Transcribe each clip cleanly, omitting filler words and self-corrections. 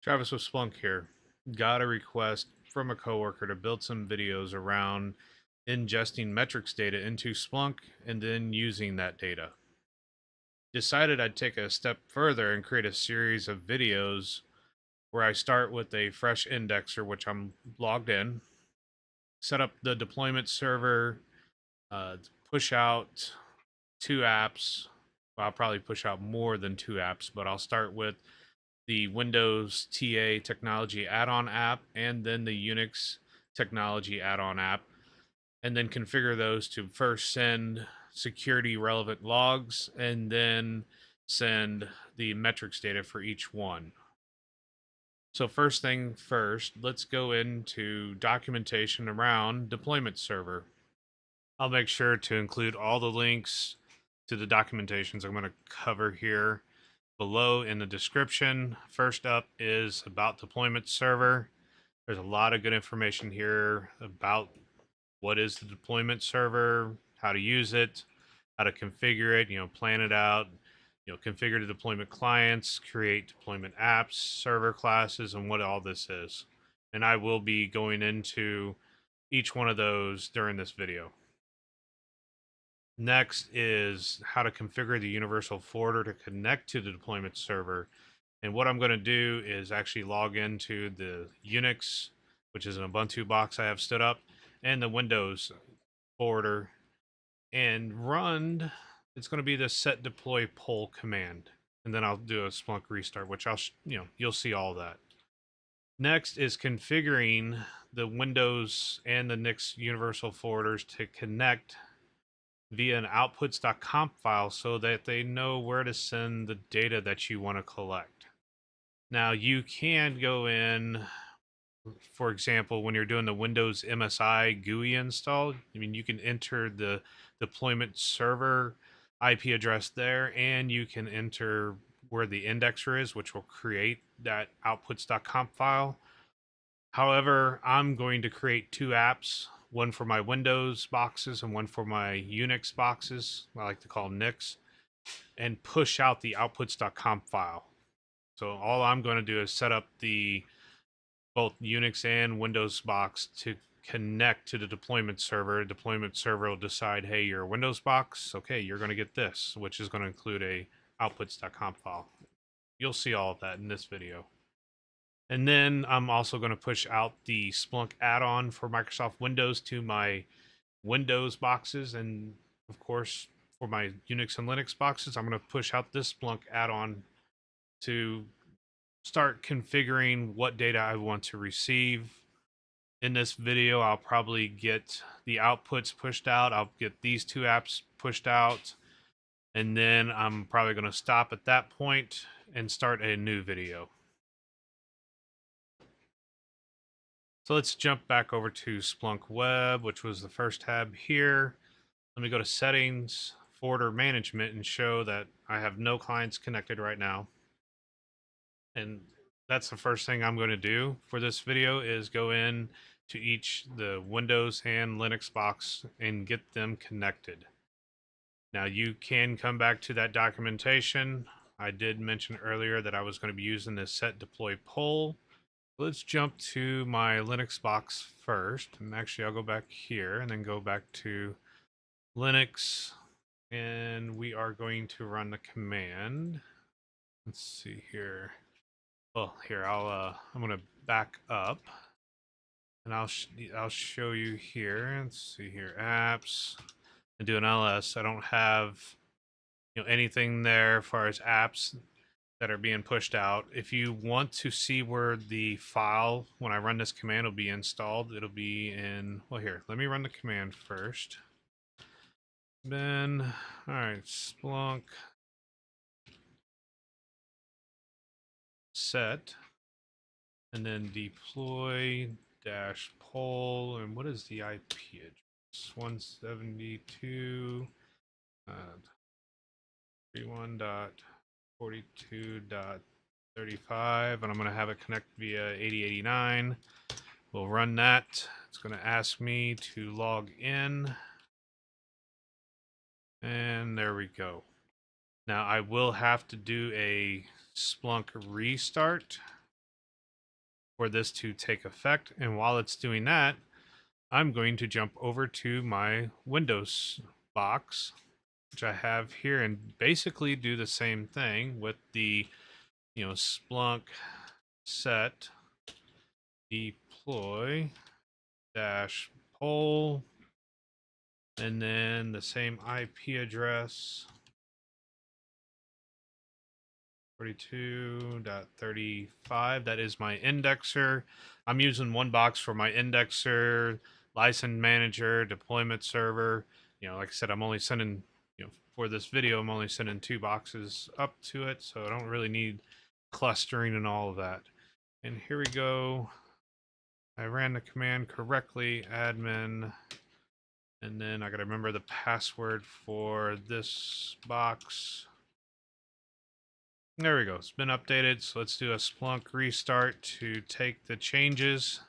Travis with Splunk here. Got a request from a coworker to build some videos around ingesting metrics data into Splunk and then using that data. Decided I'd take a step further and create a series of videos where I start with a fresh indexer, which I'm logged in, set up the deployment server, push out two apps. Well, I'll probably push out more than two apps, but I'll start with the Windows TA technology add-on app and then the Unix technology add-on app, and then configure those to first send security relevant logs and then send the metrics data for each one. So first thing first, let's go into documentation around deployment server. I'll make sure to include all the links to the documentations I'm going to cover here below in the description. First up is about deployment server. There's a lot of good information here about what is the deployment server, how to use it, how to configure it, plan it out, configure the deployment clients, create deployment apps, server classes, and what all this is. And I will be going into each one of those during this video. Next is how to configure the universal forwarder to connect to the deployment server. And what I'm going to do is actually log into the Unix, which is an Ubuntu box I have stood up, and the Windows forwarder, and run. It's going to be the set deploy poll command. And then I'll do a Splunk restart, which you'll see all that. Next is configuring the Windows and the Unix universal forwarders to connect via an outputs.conf file so that they know where to send the data that you want to collect. Now you can go in, for example, when you're doing the Windows MSI GUI install, you can enter the deployment server IP address there, and you can enter where the indexer is, which will create that outputs.conf file. However, I'm going to create two apps, one for my Windows boxes and one for my Unix boxes. I like to call them NICs, and push out the outputs.conf file. So all I'm going to do is set up the both Unix and Windows box to connect to the deployment server. Deployment server will decide, hey, you're a Windows box. Okay, you're going to get this, which is going to include a outputs.conf file. You'll see all of that in this video. And then I'm also going to push out the Splunk add-on for Microsoft Windows to my Windows boxes. And of course, for my Unix and Linux boxes, I'm going to push out this Splunk add-on to start configuring what data I want to receive. In this video, I'll probably get the outputs pushed out. I'll get these two apps pushed out. And then I'm probably going to stop at that point and start a new video. So let's jump back over to Splunk Web, which was the first tab here. Let me go to Settings, Forwarder Management, and show that I have no clients connected right now. And that's the first thing I'm going to do for this video is go in to the Windows and Linux box and get them connected. Now you can come back to that documentation. I did mention earlier that I was going to be using this set deploy poll. Let's jump to my Linux box first. And actually, I'll go back here and then go back to Linux. And we are going to run the command. Let's see here. Well, here, I'm going to back up. And I'll show you here. Let's see here, apps. And do an ls. I don't have anything there as far as apps that are being pushed out. If you want to see where the file, when I run this command, will be installed, it'll be in, well, here, let me run the command first. Then, all right, Splunk set, and then deploy dash poll, and what is the IP address? 172 31.42.35, and I'm going to have it connect via 8089. We'll run that. It's going to ask me to log in. And there we go. Now I will have to do a Splunk restart for this to take effect. And while it's doing that, I'm going to jump over to my Windows box, which I have here, and basically do the same thing with the, Splunk set deploy dash poll, and then the same IP address, 42.35. That is my indexer. I'm using one box for my indexer, license manager, deployment server. Like I said, I'm only sending, for this video, I'm only sending 2 boxes up to it, so I don't really need clustering and all of that. And here we go. I ran the command correctly, admin, and then I gotta remember the password for this box. There we go. It's been updated. So let's do a Splunk restart to take the changes.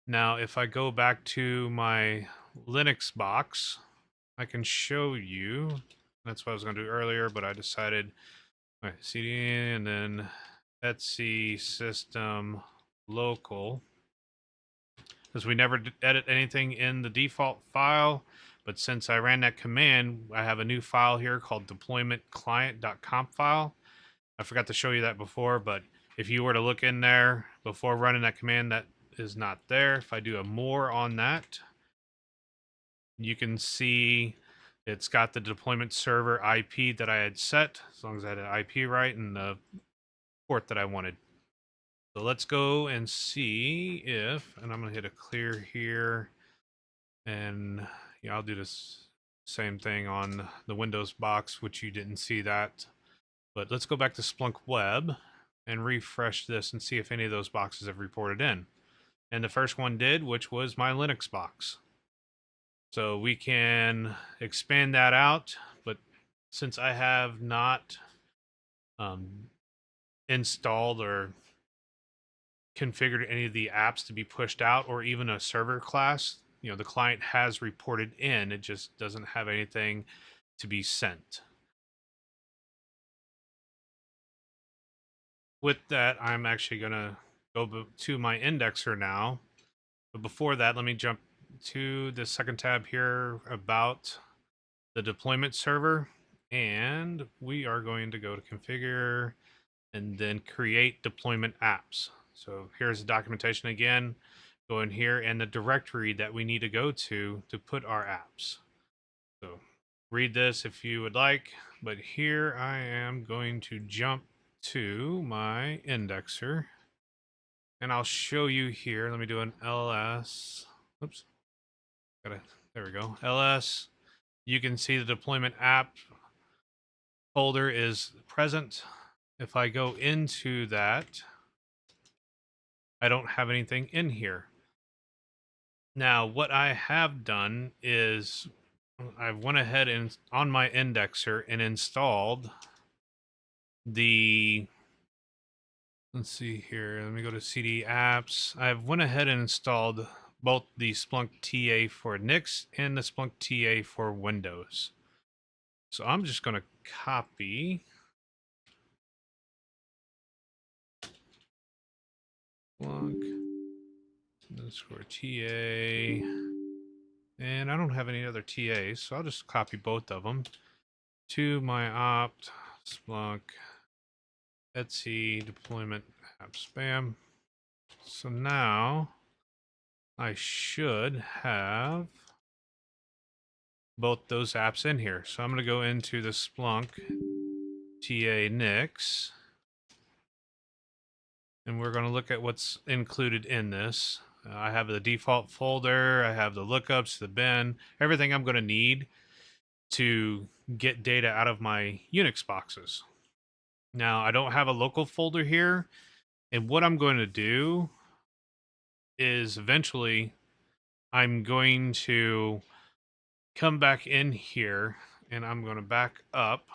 Now, if I go back to my Linux box, I can show you. That's what I was going to do earlier, but I decided, all right, cd and then etc system local, because we never edit anything in the default file. But since I ran that command, I have a new file here called deploymentclient.conf file. I forgot to show you that before, but if you were to look in there before running that command, that is not there. If I do a more on that, you can see it's got the deployment server IP that I had set, as long as I had an IP right and the port that I wanted. So let's go and see if, and I'm going to hit a clear here, and yeah, I'll do this same thing on the Windows box, which you didn't see that. But let's go back to Splunk Web and refresh this and see if any of those boxes have reported in. And the first one did, which was my Linux box. So we can expand that out, but since I have not installed or configured any of the apps to be pushed out, or even a server class, the client has reported in, it just doesn't have anything to be sent. With that, I'm actually going to go to my indexer now. But before that, let me jump to the second tab here about the deployment server. And we are going to go to configure and then create deployment apps. So here's the documentation again. Go in here and the directory that we need to go to put our apps. So read this if you would like, but here I am going to jump to my indexer. And I'll show you here. Let me do an ls. Oops. There we go. ls. You can see the deployment app folder is present. If I go into that, I don't have anything in here. Now, what I have done is I've went ahead and on my indexer and installed the, let's see here. Let me go to CD apps. I've went ahead and installed both the Splunk TA for Unix and the Splunk TA for Windows. So I'm just going to copy Splunk underscore TA, and I don't have any other TAs, so I'll just copy both of them to my opt Splunk etc deployment app spam. So now I should have both those apps in here. So I'm going to go into the Splunk TA Nix, and we're going to look at what's included in this. I have the default folder, I have the lookups, the bin, everything I'm going to need to get data out of my Unix boxes. Now, I don't have a local folder here, and what I'm going to do is eventually I'm going to come back in here, and I'm going to back up,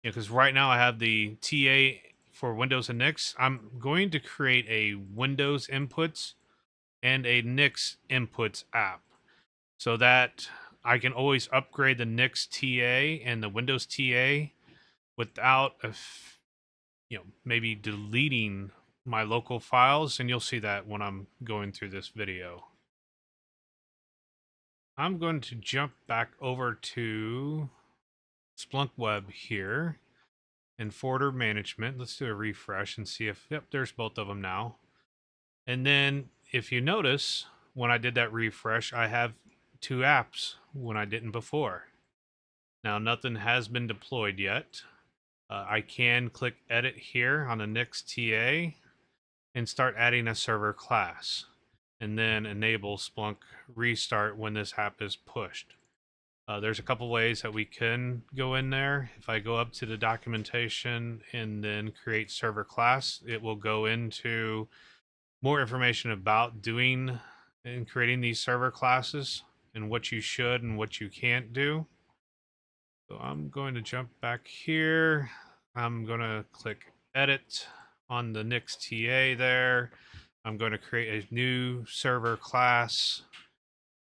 because right now I have the TA for Windows and Unix. I'm going to create a Windows inputs and a Unix inputs app so that I can always upgrade the Unix TA and the Windows TA without maybe deleting my local files, and you'll see that when I'm going through this video. I'm going to jump back over to Splunk Web here in forwarder management. Let's do a refresh and see if, yep, there's both of them now. And then if you notice, when I did that refresh, I have two apps when I didn't before. Now, nothing has been deployed yet. I can click edit here on the Nix TA and start adding a server class, and then enable Splunk restart when this app is pushed. There's a couple ways that we can go in there. If I go up to the documentation and then create server class, it will go into more information about doing and creating these server classes and what you should and what you can't do. So I'm going to jump back here. I'm going to click edit on the Nix TA there. I'm going to create a new server class,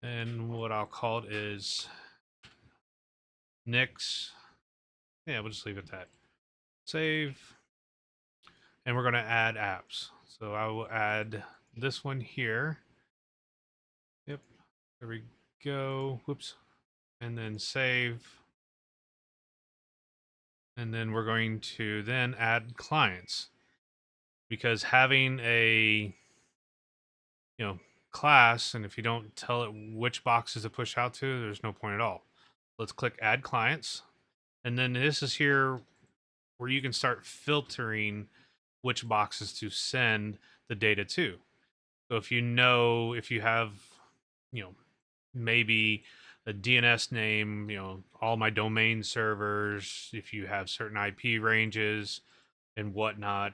and what I'll call it is Nix. Yeah, we'll just leave it at that. Save. And we're going to add apps. So I will add this one here. Yep. There we go. Whoops. And then save. And then we're going to then add clients, because having a class, and if you don't tell it which boxes to push out to, there's no point at all. Let's click add clients, and then this is here where you can start filtering which boxes to send the data to. So if you have maybe a DNS name, all my domain servers, if you have certain IP ranges and whatnot,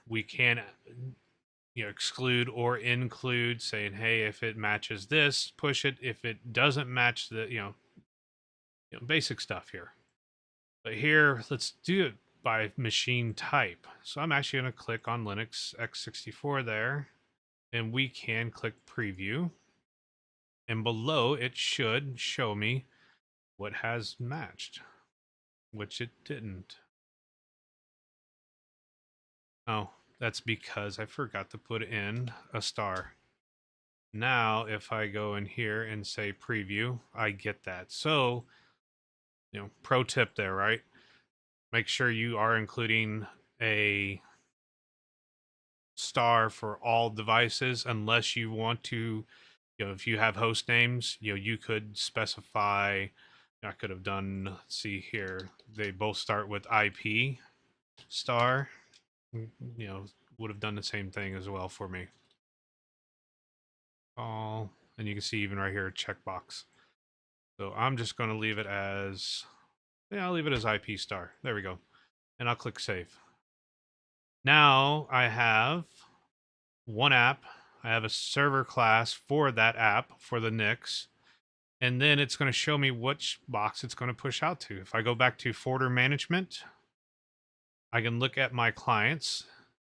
we can exclude or include, saying, hey, if it matches this, push it. If it doesn't match the basic stuff here. But here, let's do it by machine type. So I'm actually going to click on Linux x64 there, and we can click preview, and below it should show me what has matched, which it didn't. Oh, that's because I forgot to put in a star. Now, if I go in here and say preview, I get that. So, pro tip there, right? Make sure you are including a star for all devices, unless you want to, if you have host names, you could specify. I could have done, let's see here, they both start with IP star, would have done the same thing as well for me. All, and you can see even right here, checkbox. So I'm just going to leave it as, I'll leave it as IP star. There we go. And I'll click save. Now I have one app. I have a server class for that app for the Nix. And then it's going to show me which box it's going to push out to. If I go back to forwarder management, I can look at my clients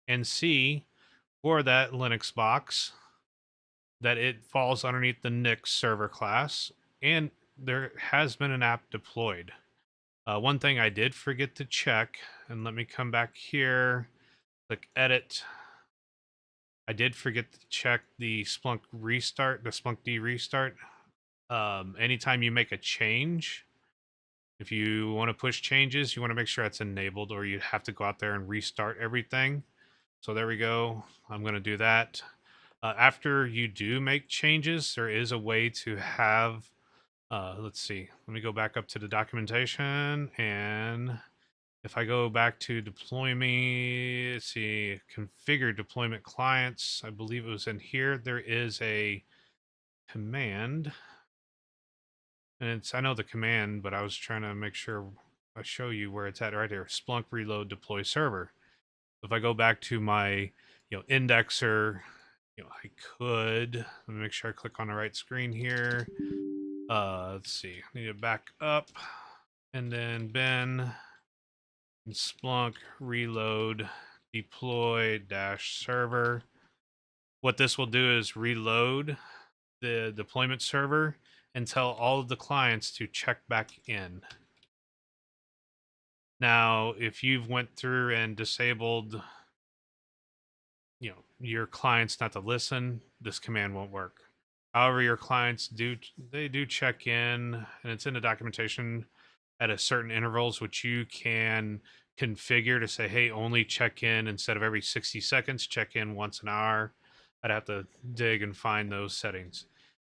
and see for that Linux box that it falls underneath the Nix server class, and there has been an app deployed. One thing I did forget to check, and let me come back here, click edit. I did forget to check the Splunk restart, the Splunk D restart. Anytime you make a change, if you want to push changes, you want to make sure that's enabled, or you have to go out there and restart everything. So there we go. I'm going to do that. After you do make changes, there is a way to have, let's see, let me go back up to the documentation, and if I go back to deployment, let's see, configure deployment clients, I believe it was in here, there is a command, and I know the command, but I was trying to make sure I show you where it's at right here, Splunk reload deploy server. If I go back to my, indexer, I could, let me make sure I click on the right screen here. Let's see, I need to back up, and then bin and Splunk reload deploy dash server. What this will do is reload the deployment server and tell all of the clients to check back in. Now, if you've went through and disabled your clients not to listen, this command won't work. However, your clients do check in, and it's in the documentation at a certain intervals, which you can configure to say, hey, only check in instead of every 60 seconds, check in once an hour. I'd have to dig and find those settings.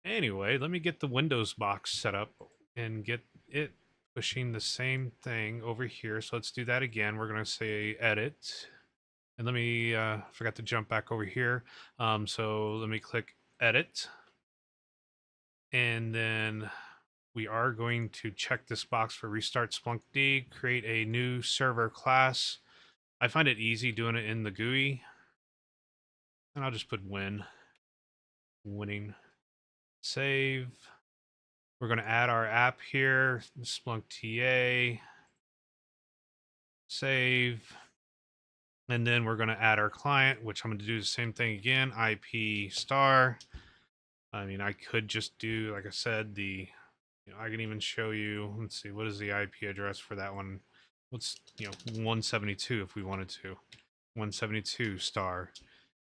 Anyway, let me get the Windows box set up and get it pushing the same thing over here. So let's do that again. We're going to say edit. And let me, forgot to jump back over here. So let me click edit. And then we are going to check this box for restart Splunk D, create a new server class. I find it easy doing it in the GUI. And I'll just put winning, save. We're going to add our app here, Splunk TA, save. And then we're going to add our client, which I'm going to do the same thing again, IP star. I mean, I could just do, like I said, I can even show you, let's see, what is the IP address for that one? Let's, 172 if we wanted to. 172 star.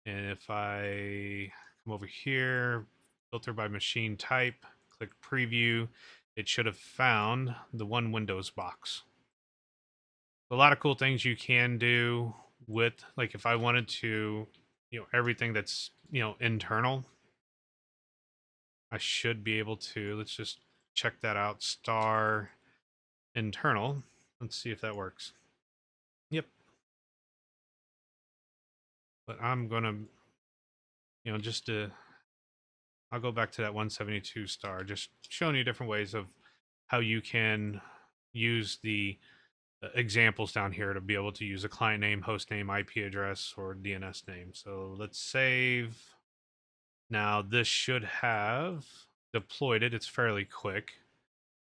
And if I come over here, filter by machine type, click preview, it should have found the one Windows box. A lot of cool things you can do with, like if I wanted to, everything that's, internal, I should be able to, let's just check that out, star internal. Let's see if that works. Yep. But I'm going to, I'll go back to that 172 star, just showing you different ways of how you can use the examples down here to be able to use a client name, host name, IP address, or DNS name. So let's save. Now this should have deployed it. It's fairly quick.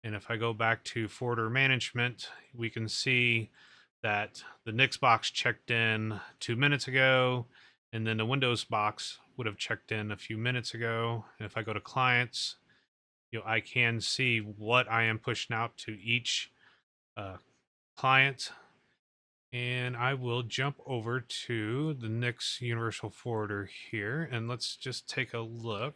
And if I go back to forwarder management, we can see that the Nix box checked in 2 minutes ago, and then the Windows box would have checked in a few minutes ago. And if I go to clients, I can see what I am pushing out to each client. And I will jump over to the Nix Universal Forwarder here, and let's just take a look.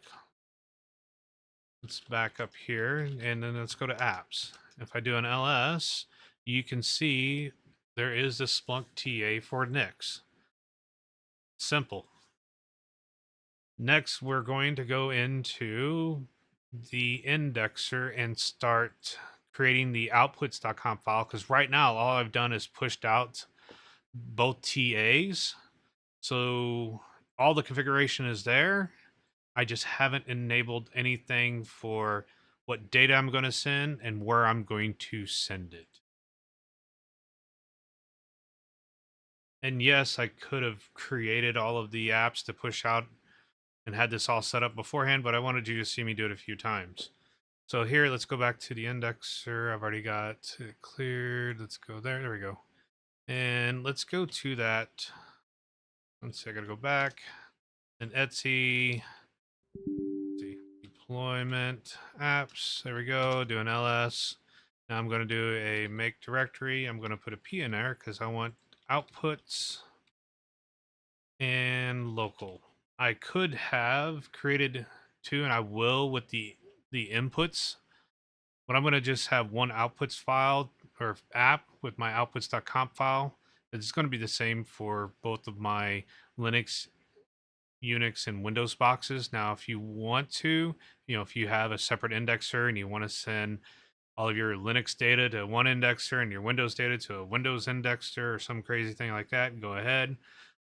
Let's back up here, and then let's go to apps. If I do an ls, you can see there is the Splunk TA for Nix. Simple. Next, we're going to go into the indexer and start creating the outputs.conf file, because right now all I've done is pushed out both TAs. So all the configuration is there. I just haven't enabled anything for what data I'm going to send and where I'm going to send it. And yes, I could have created all of the apps to push out and had this all set up beforehand, but I wanted you to see me do it a few times. So here, let's go back to the indexer. I've already got it cleared. Let's go there. There we go. And let's go to that. Let's see, I got to go back. And Etsy. Let's see, deployment apps. There we go. Do an ls. Now I'm going to do a make directory. I'm going to put a P in there because I want outputs and local. I could have created two, and I will with the inputs, but I'm going to just have one outputs file or app with my outputs.conf file. It's going to be the same for both of my Linux, Unix, and Windows boxes. Now, if you want to, if you have a separate indexer and you want to send all of your Linux data to one indexer and your Windows data to a Windows indexer or some crazy thing like that, go ahead.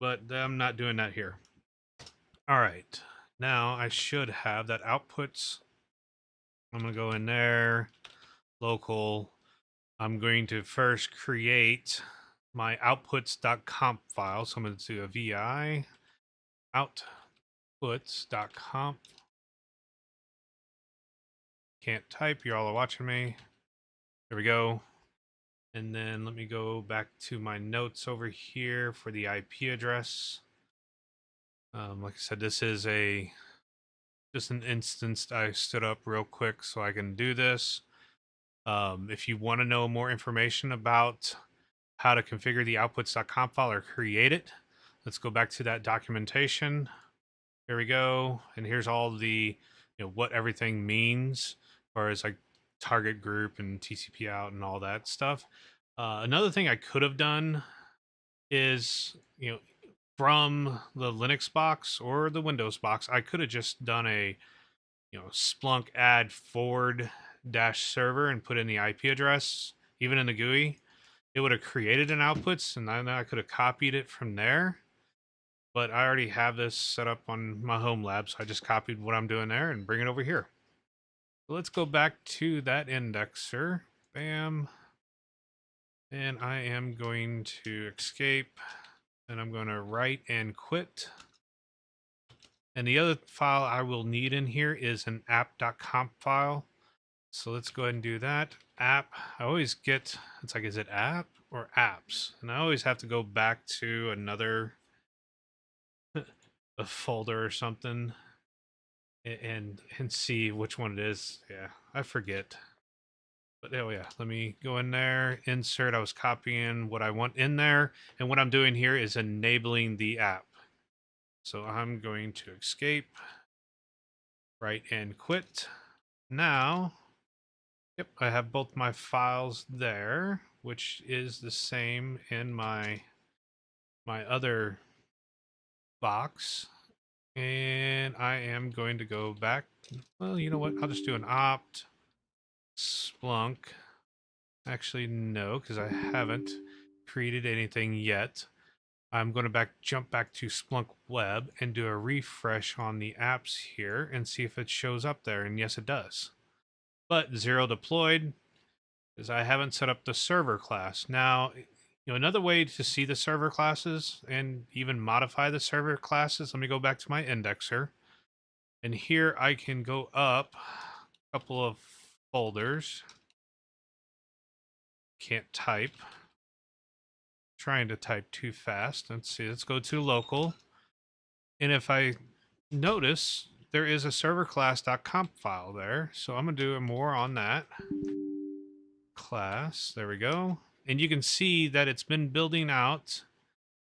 But I'm not doing that here. All right. Now I should have that outputs. I'm going to go in there, local. I'm going to first create my outputs.conf file. So I'm going to do a vi outputs.conf. Can't type. You all are watching me. There we go. And then let me go back to my notes over here for the IP address. Like I said, this is just an instance I stood up real quick so I can do this. If you want to know more information about how to configure the outputs.conf file or create it, let's go back to that documentation. Here we go. And here's all the, what everything means as far as like target group and TCP out and all that stuff. Another thing I could have done is, from the Linux box or the Windows box, I could have just done a, Splunk add forward dash server and put in the IP address, even in the GUI. It would have created an outputs, and then I could have copied it from there. But I already have this set up on my home lab, so I just copied what I'm doing there and bring it over here. So let's go back to that indexer. Bam. And I am going to escape, and I'm going to write and quit. And the other file I will need in here is an app.conf file. So let's go ahead and do that. App, I always get, it's like, is it app or apps? And I always have to go back to another a folder or something and see which one it is. Yeah, I forget. But oh yeah, let me go in there, insert. I was copying what I want in there, and what I'm doing here is enabling the app. So I'm going to escape, write and quit. Now, yep, I have both my files there, which is the same in my other box. And I am going to go back. Well, you know what? I'll just do an opt Splunk. Actually, no, because I haven't created anything yet. I'm going to jump back to Splunk Web and do a refresh on the apps here and see if it shows up there. And yes, it does. But 0 deployed because I haven't set up the server class. Now, another way to see the server classes and even modify the server classes, let me go back to my indexer. And here I can go up a couple of folders. Can't type. Trying to type too fast. Let's see. Let's go to local. And if I notice, there is a server class.conf file there. So I'm going to do more on that. Class. There we go. And you can see that it's been building out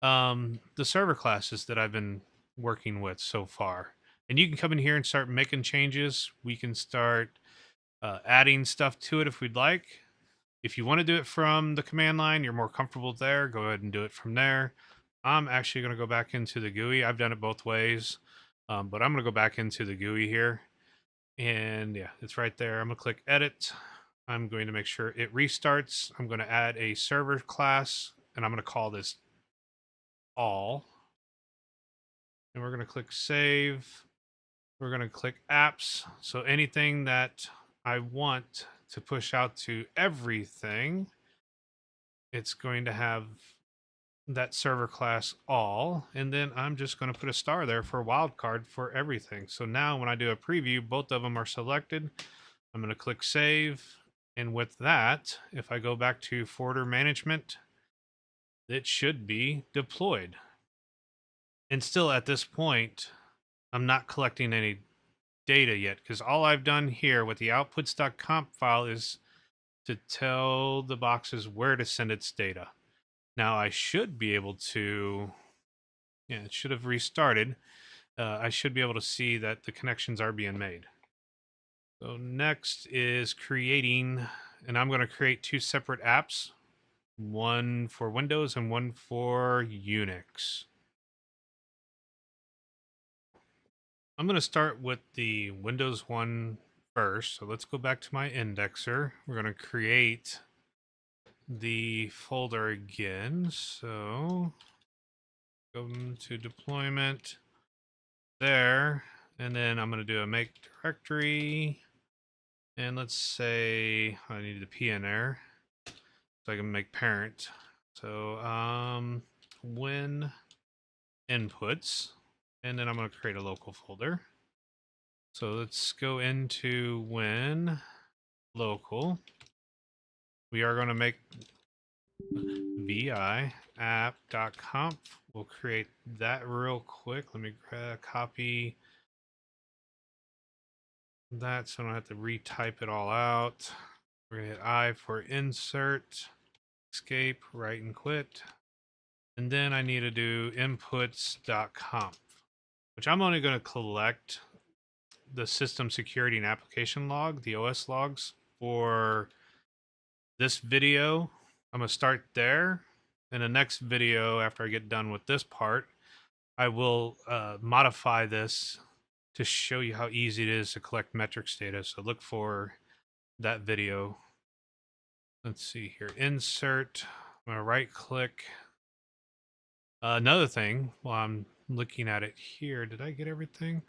the server classes that I've been working with so far. And you can come in here and start making changes. We can start adding stuff to it if we'd like. If you want to do it from the command line, you're more comfortable there, go ahead and do it from there. I'm actually going to go back into the GUI. I've done it both ways, but I'm going to go back into the GUI here. And yeah, it's right there. I'm going to click edit. I'm going to make sure it restarts. I'm going to add a server class, and I'm going to call this all. And we're going to click save. We're going to click apps. So anything that I want to push out to everything, it's going to have that server class all, and then I'm just going to put a star there for wildcard for everything. So now when I do a preview, both of them are selected. I'm going to click save, and with that, if I go back to forwarder management, it should be deployed. And still at this point, I'm not collecting any data yet, because all I've done here with the outputs.conf file is to tell the boxes where to send its data. Now I should be able to, yeah, it should have restarted. I should be able to see that the connections are being made. So next is creating, and I'm going to create two separate apps, one for Windows and one for Unix. I'm going to start with the Windows one first. So let's go back to my indexer. We're going to create the folder again. So go to deployment there, and then I'm going to do a make directory, and let's say I need the PNR so I can make parent. So win inputs, and then I'm going to create a local folder. So let's go into win local. We are going to make vi app.conf. We'll create that real quick. Let me copy that so I don't have to retype it all out. We're going to hit I for insert, escape, write and quit. And then I need to do inputs.conf, which I'm only going to collect the system security and application log, the OS logs for this video. I'm going to start there. In the next video, after I get done with this part, I will modify this to show you how easy it is to collect metrics data. So look for that video. Let's see here. Insert. I'm going to right click. Another thing, while I'm looking at it here, did I get everything?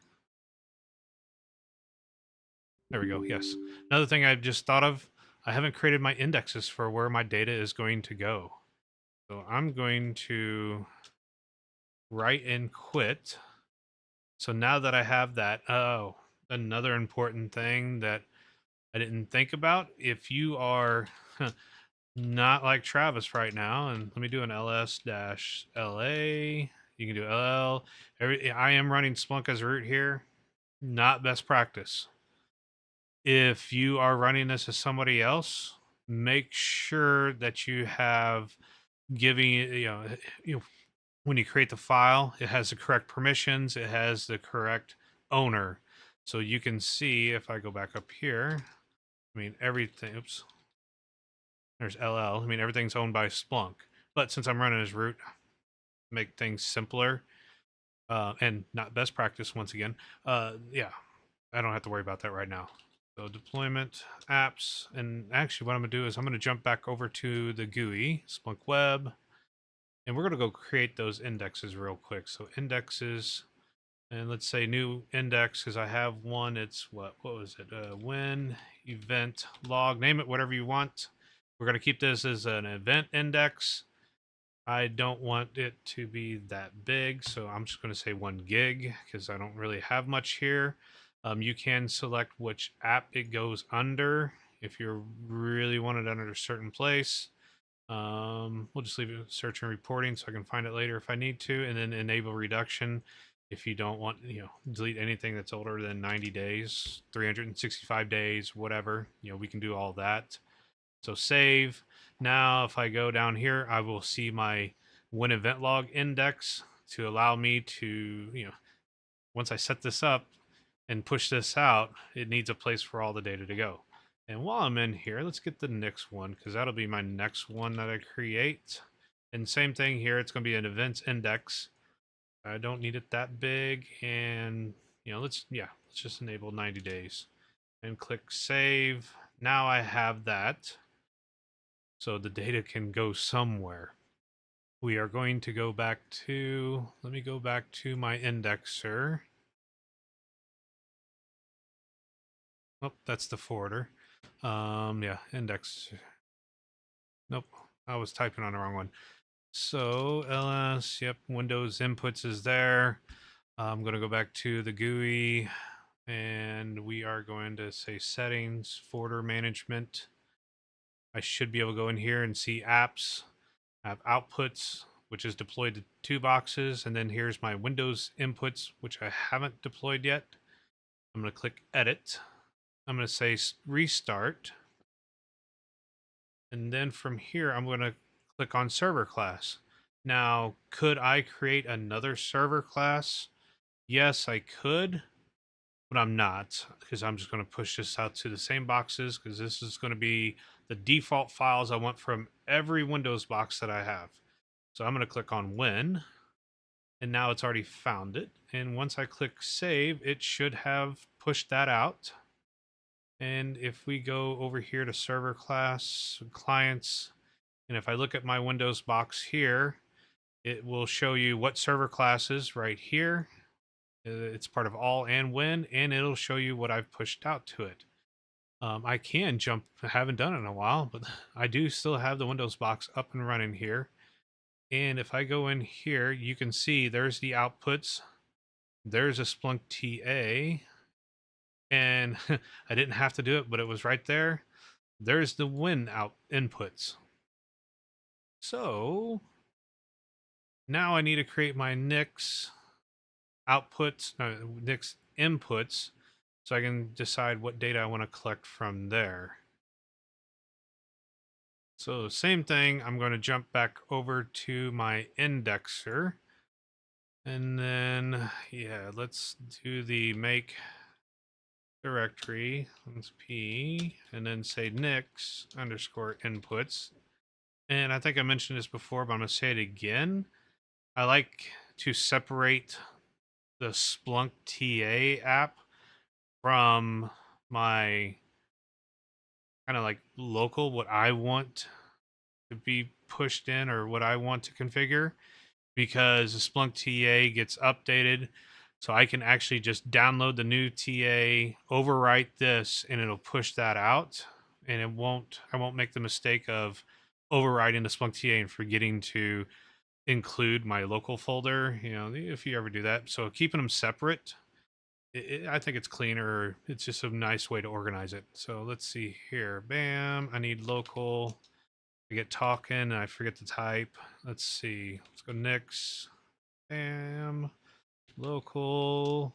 There we go. Yes. Another thing I just thought of, I haven't created my indexes for where my data is going to go. So I'm going to write and quit. So now that I have that, oh, another important thing that I didn't think about, if you are not like Travis right now, and let me do an ls-la, you can do ll. I am running Splunk as root here, not best practice. If you are running this as somebody else, make sure that you have giving, when you create the file, it has the correct permissions, it has the correct owner. So you can see if I go back up here, I mean, everything, oops, there's LL. I mean, everything's owned by Splunk. But since I'm running as root, make things simpler and not best practice once again. Yeah, I don't have to worry about that right now. So deployment apps, and actually what I'm gonna do is I'm gonna jump back over to the GUI, Splunk Web, and we're gonna go create those indexes real quick. So indexes, and let's say new index, because I have one, it's what was it? When event log, name it whatever you want. We're gonna keep this as an event index. I don't want it to be that big, so I'm just going to say 1 gig because I don't really have much here. You can select which app it goes under if you really want it under a certain place. We'll just leave it search and reporting so I can find it later if I need to, and then enable reduction if you don't want, delete anything that's older than 90 days, 365 days, whatever. We can do all that. So save. Now, if I go down here, I will see my when event log index to allow me to, once I set this up and push this out, it needs a place for all the data to go. And while I'm in here, let's get the next one because that'll be my next one that I create. And same thing here, it's going to be an events index. I don't need it that big. And, let's just enable 90 days and click save. Now I have that. So the data can go somewhere. We are going to go back to, let me go back to my indexer. Oh, that's the forwarder. Yeah, index. Nope, I was typing on the wrong one. So ls, yep, Windows inputs is there. I'm going to go back to the GUI and we are going to say settings, forwarder management. I should be able to go in here and see apps. I have outputs, which is deployed to 2 boxes, and then here's my Windows inputs, which I haven't deployed yet. I'm going to click edit. I'm going to say restart. And then from here, I'm going to click on server class. Now, could I create another server class? Yes, I could, but I'm not because I'm just going to push this out to the same boxes because this is going to be the default files I want from every Windows box that I have. So I'm going to click on when, and now it's already found it. And once I click save, it should have pushed that out. And if we go over here to server class, clients, and if I look at my Windows box here, it will show you what server classes right here. It's part of all and when, and it'll show you what I've pushed out to it. I can jump, I haven't done it in a while, but I do still have the Windows box up and running here. And if I go in here, you can see there's the outputs. There's a Splunk TA. And I didn't have to do it, but it was right there. There's the win out inputs. So now I need to create my Nix outputs, Nix inputs, so I can decide what data I want to collect from there. So same thing, I'm going to jump back over to my indexer. And then, yeah, let's do the make directory. Let's p, and then say nix underscore inputs. And I think I mentioned this before, but I'm going to say it again. I like to separate the Splunk TA app from my kind of like local, what I want to be pushed in or what I want to configure, because the Splunk TA gets updated. So I can actually just download the new TA, overwrite this, and it'll push that out. And I won't make the mistake of overriding the Splunk TA and forgetting to include my local folder, if you ever do that. So keeping them separate, I think it's cleaner. It's just a nice way to organize it. So let's see here. Bam. I need local. I get talking and I forget to type. Let's see. Let's go nix. Bam. Local.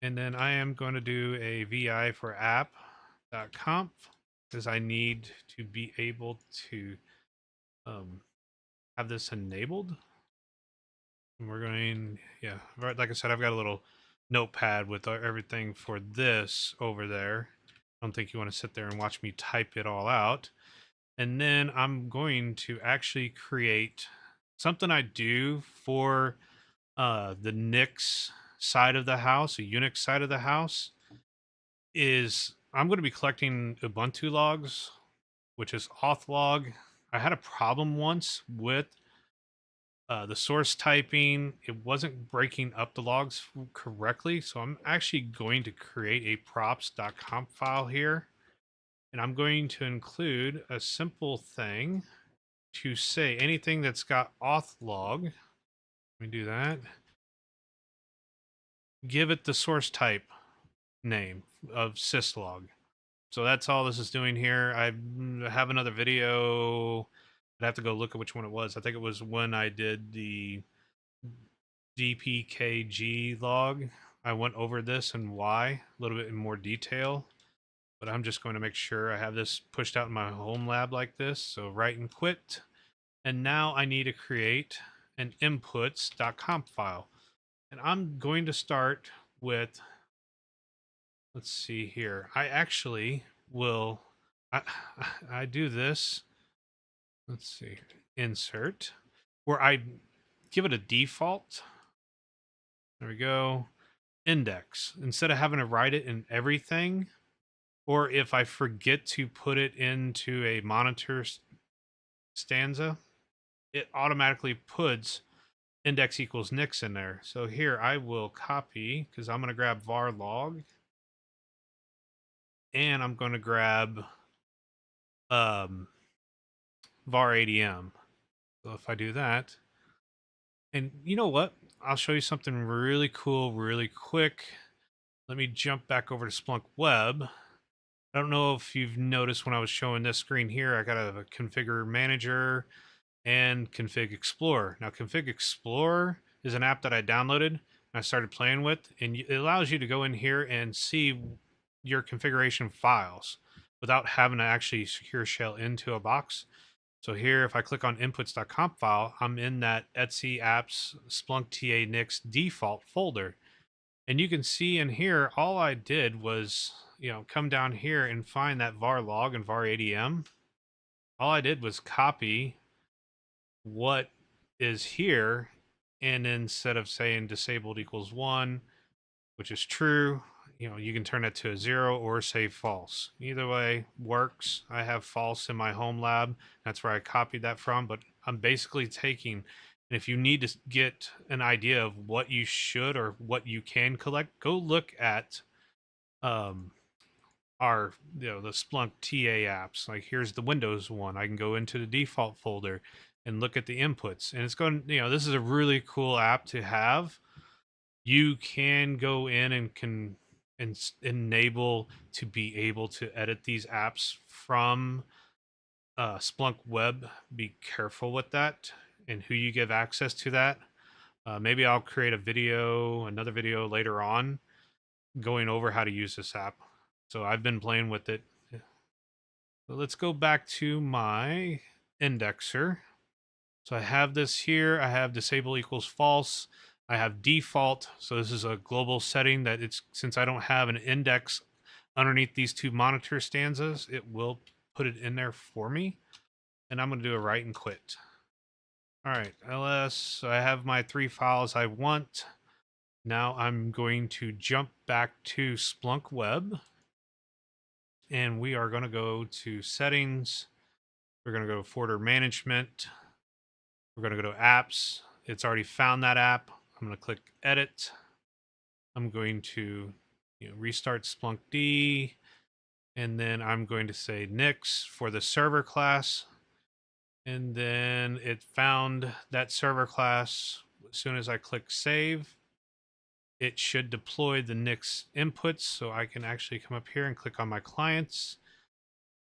And then I am going to do a VI for app.conf because I need to be able to have this enabled. And we're going, yeah, right. Like I said, I've got a little notepad with everything for this over there. I don't think you want to sit there and watch me type it all out. And then I'm going to actually create something I do for the Nix side of the house, the Unix side of the house, is I'm going to be collecting Ubuntu logs, which is auth log. I had a problem once with the source typing. It wasn't breaking up the logs correctly. So I'm actually going to create a props.conf file here. And I'm going to include a simple thing to say anything that's got auth log. Let me do that. Give it the source type name of syslog. So that's all this is doing here. I have another video. I'd have to go look at which one it was. I think it was when I did the dpkg log. I went over this and why a little bit in more detail, but I'm just going to make sure I have this pushed out in my home lab like this. So write and quit. And now I need to create an inputs.conf file. And I'm going to start with, let's see here. I actually will, I, I do this. Let's see, insert, where I give it a default. There we go. Index. Instead of having to write it in everything, or if I forget to put it into a monitor stanza, it automatically puts index equals nix in there. So here I will copy, because I'm going to grab var log, and I'm going to grab var adm. So if I do that, and you know what? I'll show you something really cool, really quick. Let me jump back over to Splunk Web. I don't know if you've noticed when I was showing this screen here, I got a configure manager and config explorer. Now config explorer is an app that I downloaded and I started playing with, and it allows you to go in here and see your configuration files without having to actually secure shell into a box. So here, if I click on inputs.conf file, I'm in that Etsy apps Splunk TA Nix default folder. And you can see in here, all I did was, come down here and find that var log and var adm. All I did was copy what is here, and instead of saying disabled equals 1, which is true, you can turn it to a 0 or say false. Either way works. I have false in my home lab. That's where I copied that from, but I'm basically taking, and if you need to get an idea of what you should or what you can collect, go look at our the Splunk TA apps. Like here's the Windows one. I can go into the default folder and look at the inputs, and it's going, this is a really cool app to have. You can go in and enable to be able to edit these apps from Splunk Web. Be careful with that and who you give access to that. Maybe I'll create another video later on going over how to use this app. So I've been playing with it. So let's go back to my indexer. So I have this here. I have disable equals false. I have default. So this is a global setting that it's, since I don't have an index underneath these two monitor stanzas, it will put it in there for me. And I'm going to do a write and quit. All right, ls. So I have my 3 files I want. Now I'm going to jump back to Splunk Web. And we are going to go to settings. We're going to go to folder management. We're going to go to apps. It's already found that app. I'm going to click edit. I'm going to restart Splunk D. And then I'm going to say Nix for the server class. And then it found that server class. As soon as I click save, it should deploy the Nix inputs. So I can actually come up here and click on my clients.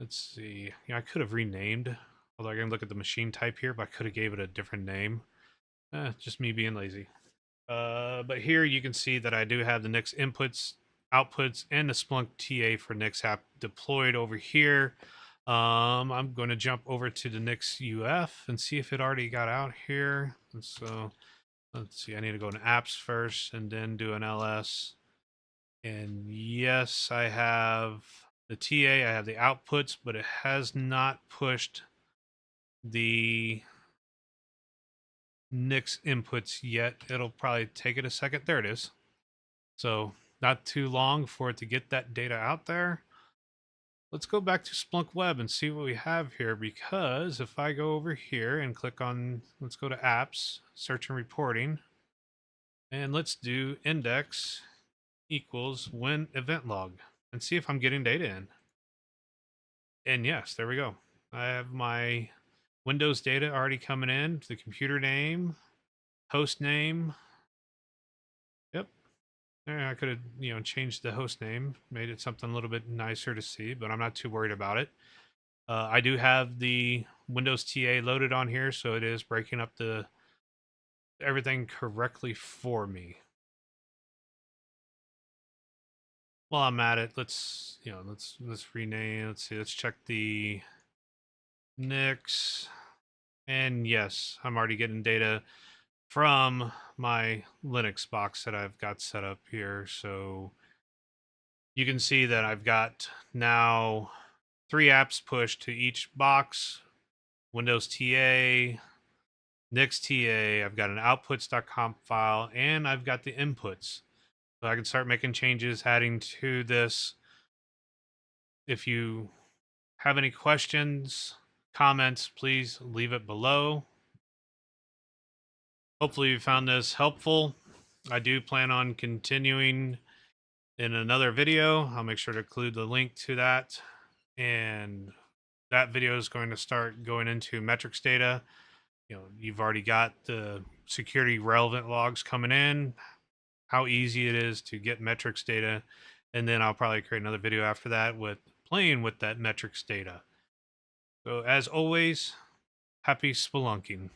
Let's see. I could have renamed, although I can look at the machine type here, but I could have gave it a different name. Just me being lazy. But here you can see that I do have the Nix inputs, outputs, and the Splunk TA for Nix app deployed over here. I'm going to jump over to the Nix UF and see if it already got out here. And so let's see. I need to go to apps first and then do an ls. And yes, I have the TA, I have the outputs, but it has not pushed the Nix inputs yet. It'll probably take it a second. There it is. So not too long for it to get that data out there. Let's go back to Splunk Web and see what we have here, because if I go over here and click on, let's go to apps, search and reporting, and let's do index equals when event log and see if I'm getting data in. And yes, there we go. I have my Windows data already coming in, the computer name, host name. Yep. I could have, changed the host name, made it something a little bit nicer to see, but I'm not too worried about it. I do have the Windows TA loaded on here, so it is breaking up the everything correctly for me. While I'm at it, let's rename. Let's see. Let's check the Nix. And yes, I'm already getting data from my Linux box that I've got set up here. So you can see that I've got now 3 apps pushed to each box: Windows TA, Nix TA, I've got an outputs.conf file, and I've got the inputs. So I can start making changes, adding to this. If you have any questions, comments, please leave it below. Hopefully you found this helpful. I do plan on continuing in another video. I'll make sure to include the link to that. And that video is going to start going into metrics data. You've already got the security relevant logs coming in, how easy it is to get metrics data. And then I'll probably create another video after that with playing with that metrics data. So as always, happy spelunking.